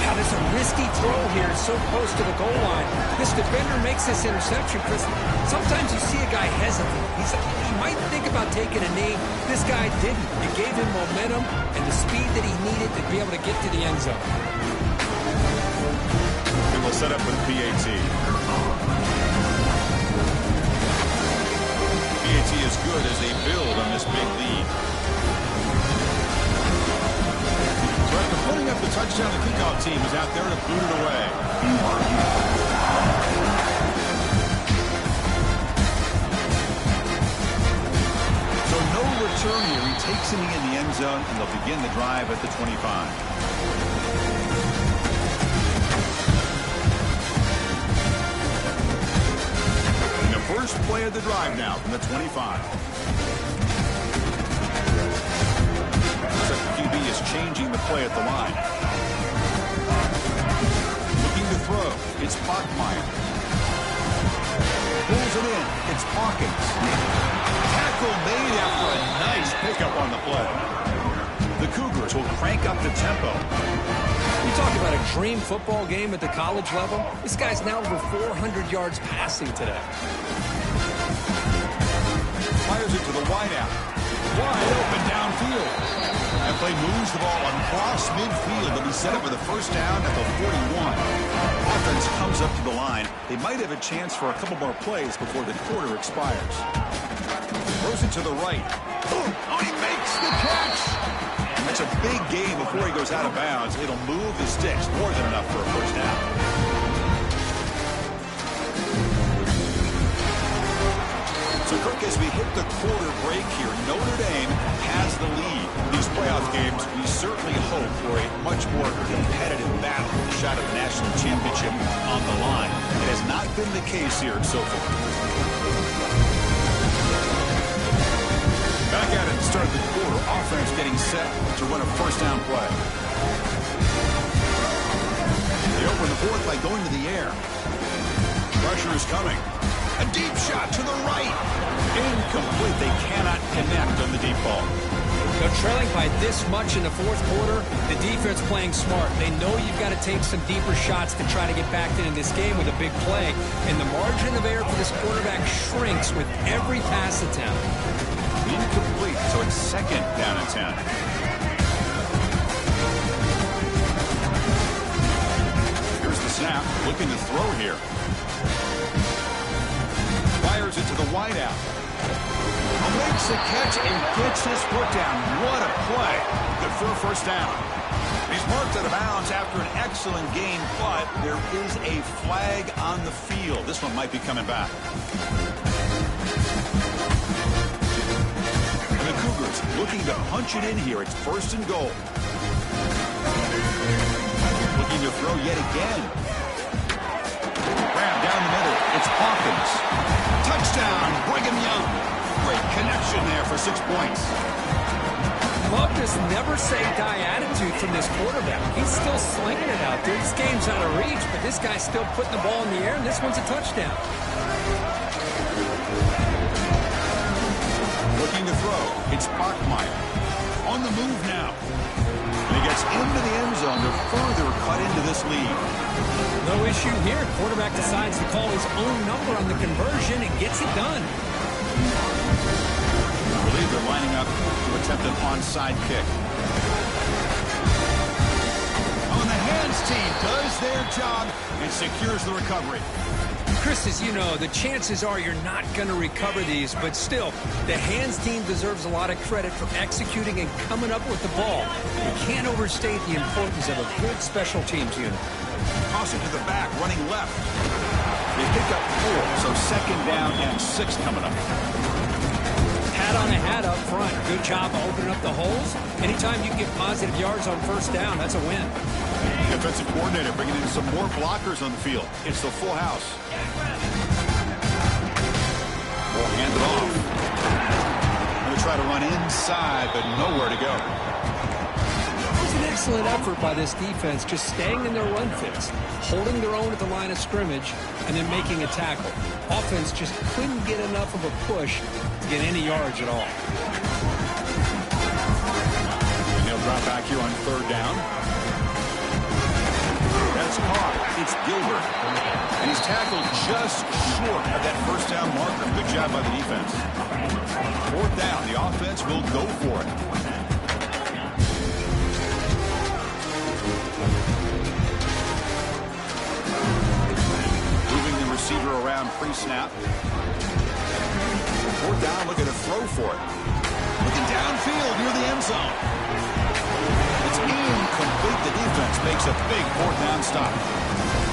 Now, there's a risky throw here so close to the goal line. This defender makes this interception, Chris. Sometimes you see a guy hesitate. He might think about taking a knee. This guy didn't. It gave him momentum and the speed that he needed to be able to get to the end zone. And we'll set up with PAT. PAT is good as they build on this big lead. So after putting up the touchdown, the kickoff team is out there to boot it away. So no return here. He takes him in the end zone, and they'll begin the drive at the 25. First play of the drive now from the 25. Looks like the QB is changing the play at the line. Looking to throw. It's Bachmeier. Pulls it in. It's Hawkins. Tackle made after a nice pickup on the play. The Cougars will crank up the tempo. You talk about a dream football game at the college level. This guy's now over 400 yards passing today. Fires it to the wideout. Wide open downfield. That play moves the ball across midfield. They'll be set up with a first down at the 41. Offense comes up to the line. They might have a chance for a couple more plays before the quarter expires. Throws it to the right. Oh, he makes the catch. That's a big gain before he goes out of bounds. It'll move the sticks. More than enough for a first down. So, Kirk, as we hit the quarter break here, Notre Dame has the lead. In these playoff games, we certainly hope for a much more competitive battle with a shot at the national championship on the line. It has not been the case here so far. Back at it to start the quarter. Offense getting set to run a first down play. They open the fourth by going to the air. Pressure is coming. A deep shot to the right. Incomplete. They cannot connect on the deep ball. They're trailing by this much in the fourth quarter. The defense playing smart. They know you've got to take some deeper shots to try to get back into this game with a big play. And the margin of error for this quarterback shrinks with every pass attempt. Incomplete, so it's second down and 10. Here's the snap, looking to throw here. Fires it to the wideout. Makes the catch and gets his foot down. What a play. Good for a first down. He's marked out of bounds after an excellent game, but there is a flag on the field. This one might be coming back. Cougars looking to punch it in here. It's first and goal. Looking to throw yet again. Grab down the middle. It's Hawkins. Touchdown, Brigham Young. Great connection there for 6 points. Love this never-say-die attitude from this quarterback. He's still slinging it out there. This game's out of reach, but this guy's still putting the ball in the air, and this one's a touchdown. Looking to throw. It's Bachmeier. On the move now. And he gets into the end zone to further cut into this lead. No issue here. Quarterback decides to call his own number on the conversion and gets it done. believe they're lining up to attempt an onside kick. On the hands team does their job and secures the recovery. Chris, as you know, the chances are you're not going to recover these, but still, the hands team deserves a lot of credit for executing and coming up with the ball. You can't overstate the importance of a good special teams unit. Toss it to the back, running left. They pick up 4, so second down and 6 coming up. Hat on a hat up front. Good job of opening up the holes. Anytime you can get positive yards on first down, that's a win. Defensive coordinator bringing in some more blockers on the field. It's the full house. We'll hand it off. Going to try to run inside, but nowhere to go. It was an excellent effort by this defense, just staying in their run fits, holding their own at the line of scrimmage, and then making a tackle. Offense just couldn't get enough of a push to get any yards at all. And they'll drop back here on third down. That's caught. It's Gilbert. And he's tackled just short of that first down marker. Good job by the defense. Fourth down. The offense will go for it. Moving the receiver around pre-snap. Fourth down, looking to throw for it. Looking downfield near the end zone. It's incomplete. The defense makes a big fourth down stop.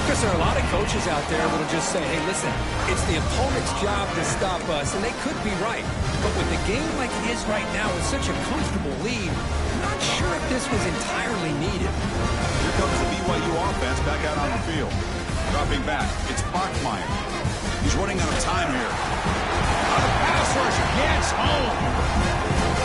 Because there are a lot of coaches out there that will just say, hey, listen, it's the opponent's job to stop us, and they could be right. But with the game like it is right now with such a comfortable lead, I'm not sure if this was entirely needed. Here comes the BYU offense back out on the field. Dropping back, it's Bachmeier. He's running out of time here. On the pass rush, gets home.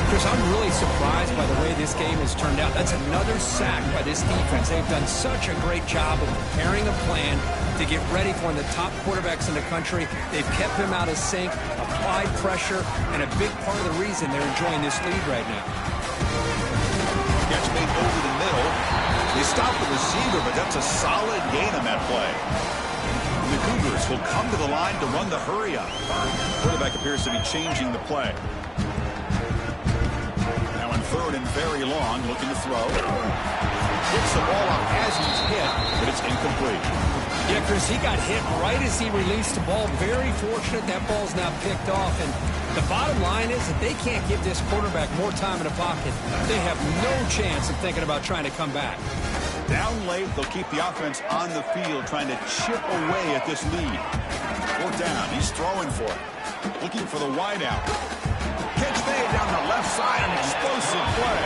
Chris, I'm really surprised by the way this game has turned out. That's another sack by this defense. They've done such a great job of preparing a plan to get ready for one of the top quarterbacks in the country. They've kept him out of sync, applied pressure, and a big part of the reason they're enjoying this lead right now. Gets made over the middle. They stop the receiver, but that's a solid gain on that play. And the Cougars will come to the line to run the hurry up. Quarterback appears to be changing the play. Third and very long, looking to throw. Hits the ball up as he's hit, but it's incomplete. Yeah, Chris, he got hit right as he released the ball. Very fortunate that ball's now picked off. And the bottom line is that they can't give this quarterback more time in the pocket. They have no chance of thinking about trying to come back. Down late, they'll keep the offense on the field, trying to chip away at this lead. Fourth down, he's throwing for it. Looking for the wideout. Catch made down the left side, an explosive play.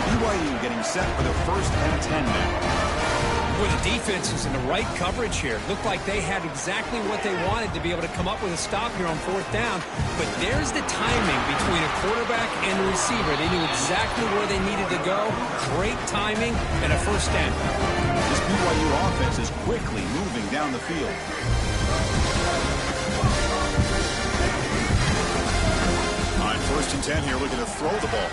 BYU getting set for the 1st and 10 now. Well, the defense is in the right coverage here. Looked like they had exactly what they wanted to be able to come up with a stop here on fourth down. But there's the timing between a quarterback and the receiver. They knew exactly where they needed to go. Great timing and a first down. This BYU offense is quickly moving down the field. On 1st and 10 here, looking to throw the ball.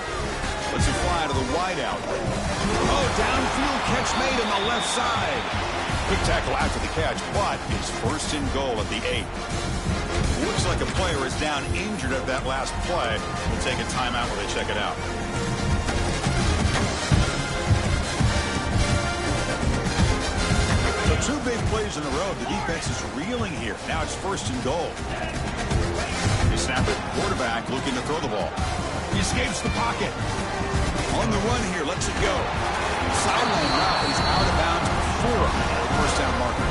Let's it fly to the wideout. Oh, downfield catch made on the left side. Quick tackle after the catch, but it's 1st and goal at the 8. Looks like a player is down injured at that last play. We'll take a timeout while they check it out. So 2 big plays in a row. The defense is reeling here. Now it's 1st and goal. They snap it. Quarterback looking to throw the ball. He escapes the pocket. On the run here, lets it go. Sideline route, he's out of bounds before the 1st down marker.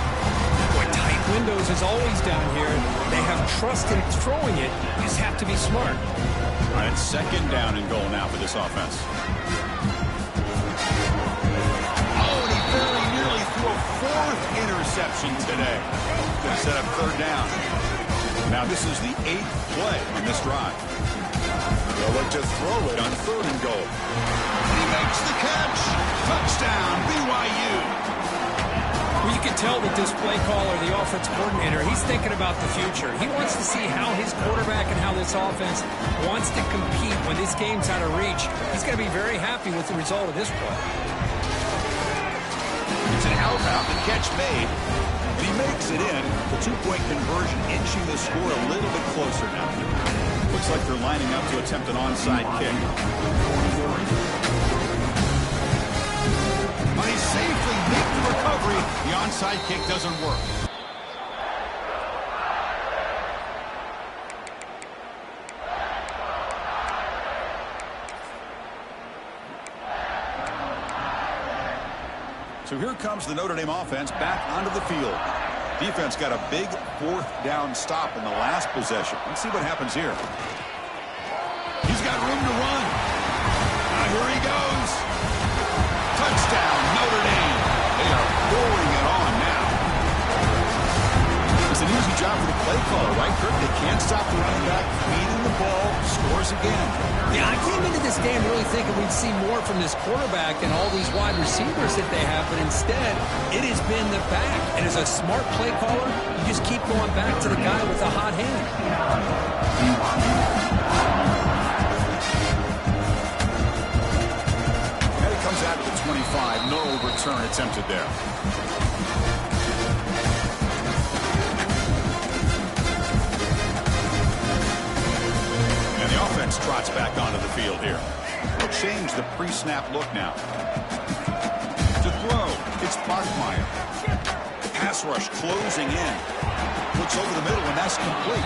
Boy, tight windows as always down here. They have trust in throwing it. You just have to be smart. All right, it's 2nd down and goal now for this offense. Oh, and he very nearly threw a 4th interception today. Going to set up 3rd down. Now this is the 8th play on this drive. They'll look to throw it on 3rd and goal. He makes the catch. Touchdown, BYU. Well, you can tell with this play caller, the offense coordinator, he's thinking about the future. He wants to see how his quarterback and how this offense wants to compete when this game's out of reach. He's going to be very happy with the result of this play. It's an out-route, the catch made. And he makes it in. The 2-point conversion inching the score a little bit closer now. Looks like they're lining up to attempt an onside kick. But he safely makes the recovery. The onside kick doesn't work. So here comes the Notre Dame offense back onto the field. Defense got a big fourth down stop in the last possession. Let's see what happens here. He's got room to run. Here he goes. Touchdown, Notre Dame. They are pouring it on now. It's an easy job for the play caller, right, Kirk? They can't stop the running back, feeding the ball, scores again. Yeah, I came into this game really thinking we'd see more from this quarterback and all these wide receivers that they have, but instead, it has been the back. And as a smart play caller, you just keep going back to the guy with the hot hand. And it comes out to the 25. No return attempted there. And the offense trots back onto the field here. They'll change the pre-snap look now. To throw, it's Parkmeyer. Pass rush closing in. Looks over the middle, and that's complete.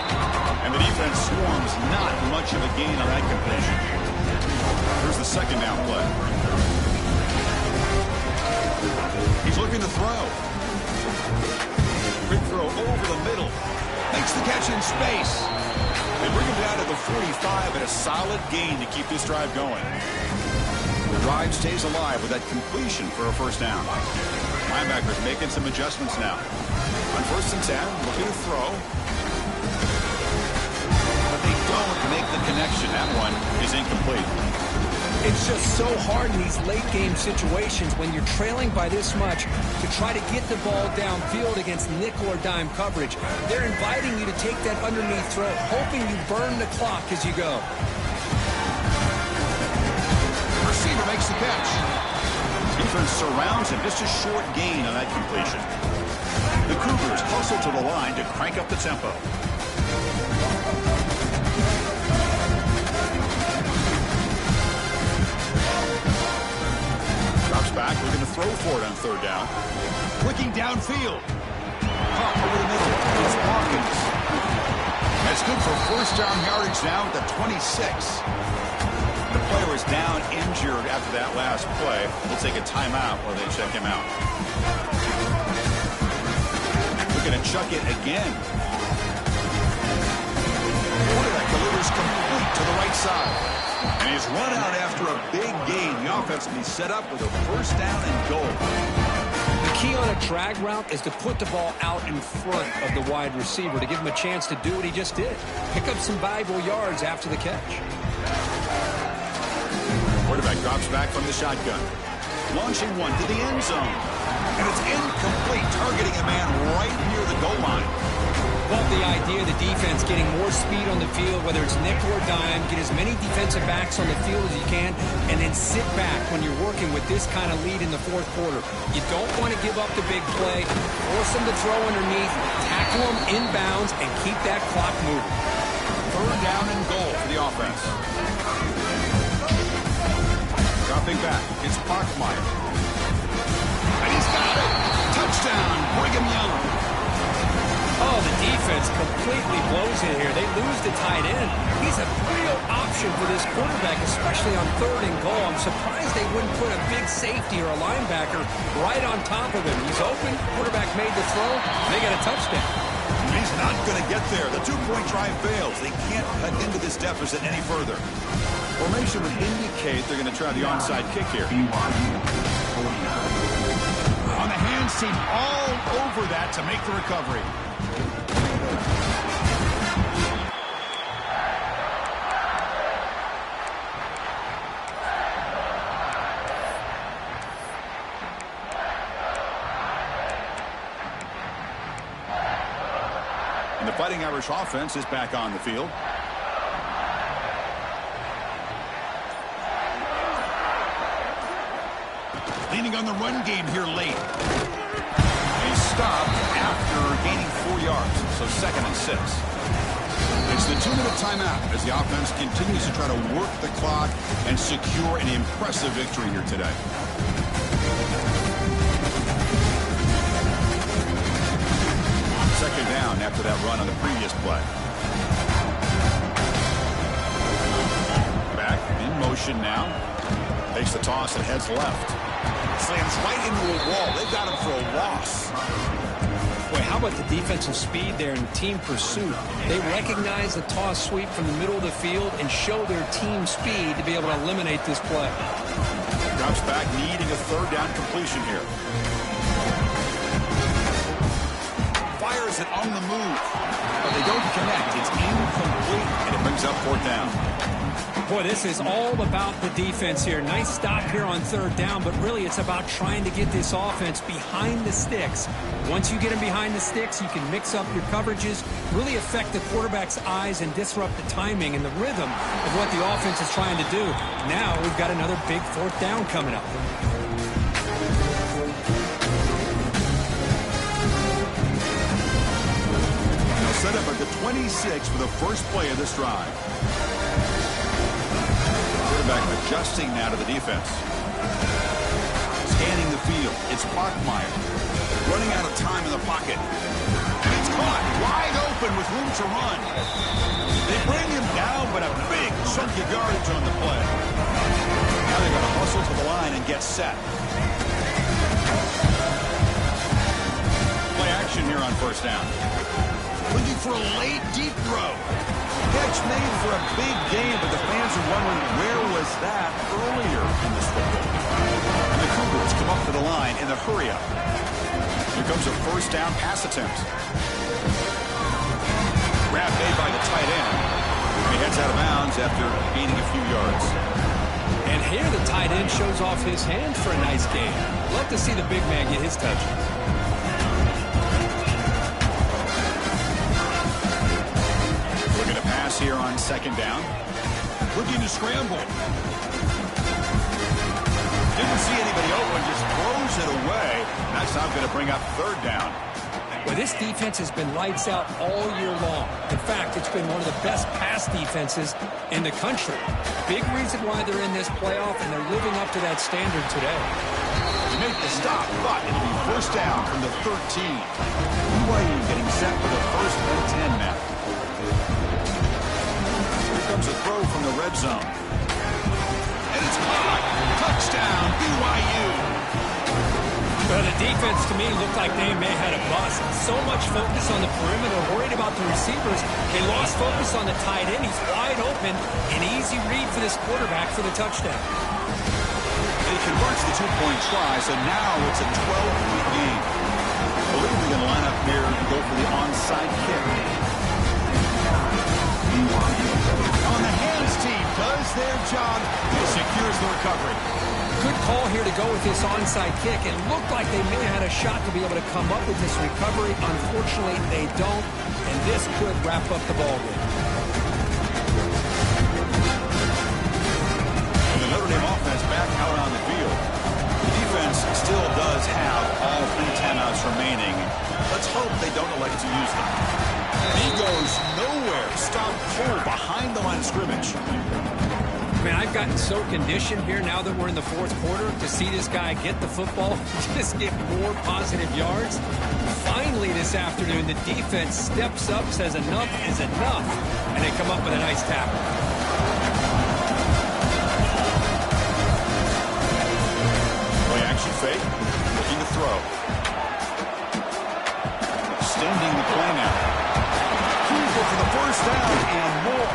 And the defense swarms, not much of a gain on that completion. Here's the second down play. He's looking to throw. Quick throw over the middle. Makes the catch in space. They bring him down to the 45 and a solid gain to keep this drive going. The drive stays alive with that completion for a first down. Linebackers making some adjustments now. On 1st and 10, looking to throw. But they don't make the connection. That one is incomplete. It's just so hard in these late-game situations when you're trailing by this much to try to get the ball downfield against nickel or dime coverage. They're inviting you to take that underneath throw, hoping you burn the clock as you go. Receiver makes the catch. Defense surrounds him. Just a short gain on that completion. The Cougars hustle to the line to crank up the tempo. Back, looking to throw for it on 3rd down. Clicking downfield. Pop over the middle. It's Hawkins. That's good for first down yardage now at the 26. The player is down injured after that last play. We'll take a timeout while they check him out. Looking to chuck it again. Quarterback delivers complete to the right side. And he's run out after a big gain. The offense will be set up with a first down and goal. The key on a drag route is to put the ball out in front of the wide receiver to give him a chance to do what he just did. Pick up some valuable yards after the catch. Quarterback drops back from the shotgun. Launching one to the end zone. And it's incomplete, targeting a man right near the goal line. Well, the idea of the defense getting more speed on the field, whether it's nickel or dime, get as many defensive backs on the field as you can, and then sit back when you're working with this kind of lead in the 4th quarter. You don't want to give up the big play, force them to throw underneath, tackle them inbounds, and keep that clock moving. 3rd down and goal for the offense. Dropping back, it's Parkmeyer. And he's got it! Touchdown, Brigham Young. Oh, the defense completely blows it here. They lose the tight end. He's a real option for this quarterback, especially on 3rd and goal. I'm surprised they wouldn't put a big safety or a linebacker right on top of him. He's open. Quarterback made the throw. They got a touchdown. He's not going to get there. The 2-point try fails. They can't cut into this deficit any further. Formation would indicate they're going to try the onside kick here. On the hands team, all over that to make the recovery. And the Fighting Irish offense is back on the field. Leaning on the run game here late. He's stopped after gaining 4 yards, so 2nd and 6. It's The 2-minute timeout as the offense continues to try to work the clock and secure an impressive victory here today. Second down after that run on the previous play. Back in motion now. Takes the toss and heads left. Slams right into a wall. They've got him for a loss. Boy, how about the defensive speed there and team pursuit? They recognize the toss sweep from the middle of the field and show their team speed to be able to eliminate this play. Drops back, needing a third down completion here. Fires it on the move. But they don't connect. It's incomplete, and it brings up fourth down. Boy, this is all about the defense here. Nice stop here on third down, but really it's about trying to get this offense behind the sticks. Once you get them behind the sticks, you can mix up your coverages, really affect the quarterback's eyes and disrupt the timing and the rhythm of what the offense is trying to do. Now we've got another big fourth down coming up. Now set up at the 26 for the first play of this drive. Quarterback adjusting now to the defense. Scanning the field. It's Bachmeier. Running out of time in the pocket. And it's caught wide open with room to run. They bring him down, but a big chunk of yardage on the play. Now they're going to hustle to the line and get set. Play action here on first down. Looking for a late, deep throw. Catch made for a big game, but the fans are wondering where was that earlier in this football. And the Cougars come up to the line in the hurry-up. Here comes a first down pass attempt. Grab made by the tight end. He heads out of bounds after gaining a few yards. And here the tight end shows off his hand for a nice game. Love to see the big man get his touches. Here on second down. Looking to scramble. Didn't see anybody open, just throws it away. That's now going to bring up third down. Well, this defense has been lights out all year long. In fact, it's been one of the best pass defenses in the country. Big reason why they're in this playoff, and they're living up to that standard today. They make the stop, but it'll be first down from the 13. BYU getting set for the first and 10 now. Comes a throw from the red zone. And it's caught. Touchdown, BYU. Well, the defense to me looked like they may have had a bust. So much focus on the perimeter, worried about the receivers. They lost focus on the tight end. He's wide open. An easy read for this quarterback for the touchdown. He converts the two-point try, so now it's a 12-point game. I believe we're going to line up here and go for the onside kick. On the hands team does their job and secures the recovery. Good call here to go with this onside kick. It looked like they may have had a shot to be able to come up with this recovery. Unfortunately, they don't, and this could wrap up the ballgame. And the Notre Dame offense back out on the field. The defense still does have all 3 timeouts remaining. Let's hope they don't elect to use them. He goes nowhere. Stop full behind the line of scrimmage. Man, I've gotten so conditioned here now that we're in the fourth quarter to see this guy get the football, just get more positive yards. Finally this afternoon, the defense steps up, says enough is enough, and they come up with a nice tackle. Play action fake, looking to throw. Extending the play now. For the first down and more.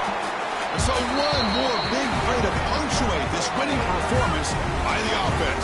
So one more big play to punctuate this winning performance by the offense.